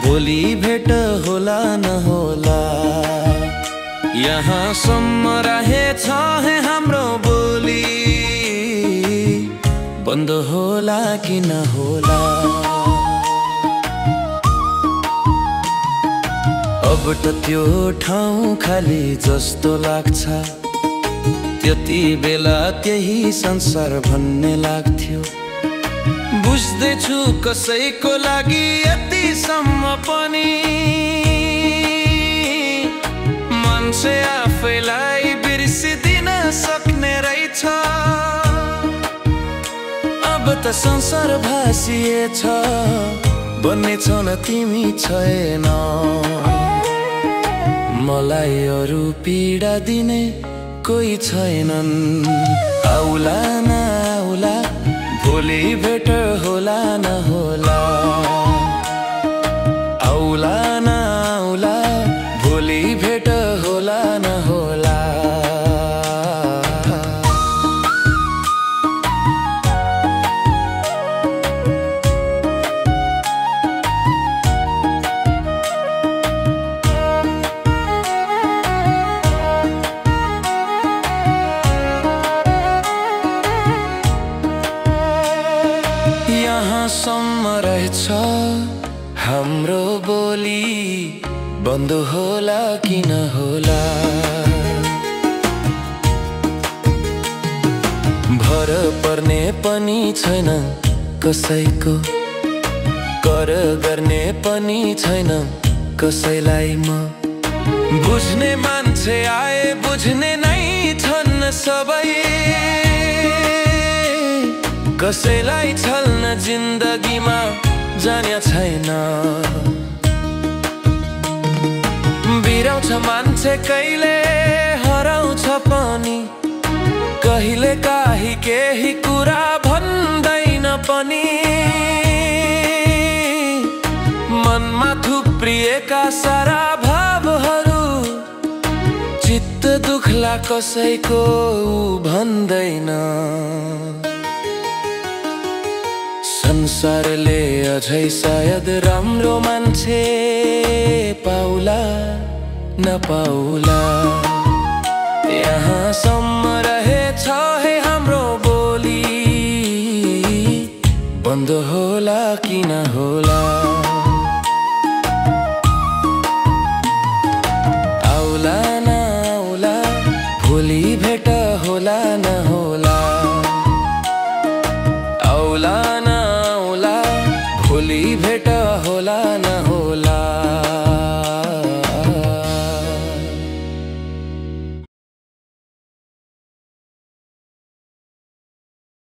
भोलि भेट होला न होला। यहाँ सम्म रहेछ है हाम्रो बोली, बन्द होला कि न होला। अब त त्यो ठाउँ खाली जस्तो लाग्छ, त्यति बेला त्यही संसार भन्ने लाग्थ्यो। बुझ्दैछु कसैको लागि यतिसम्म पनि मान्छे आफैलाई बिर्सिदिन सक्ने रहेछ। अब त संसार भासिएछ, बन्ने छौ न तिमी छैन। मलाई अरू पीडा दिने कोही छैनन्। आउला न आउला, भोलि भेट होला न होला। आउला न आउला, भोलि भेट होला न होला। यहाँसम्म रहेछ हाम्रो बोली, बन्द होला कि न होला। भर पर्ने पनि छैन कसैको, कर गर्ने पनि छैन कसैलाई म। बुझ्ने मान्छे आए बुझ्ने नै छन् सबै, कसैलाई छल्न जिन्दगीमा जान्या छैन। बिराउँछ मान्छे कहिले हराउँछ पनि, कहिले काहीँ केही कुरा भन्दैन पनि। मनमा थुप्रिएका सारा भावहरू चित्त दुख्ला कसैको भन्दैन। संसारले अझै सायद राम्रो मान्छे पाउला नपाउला। यहाँसम्म रहेछ है हाम्रो बोली, बन्द होला कि न होला। आउला न आउला, भोलि भेट होला न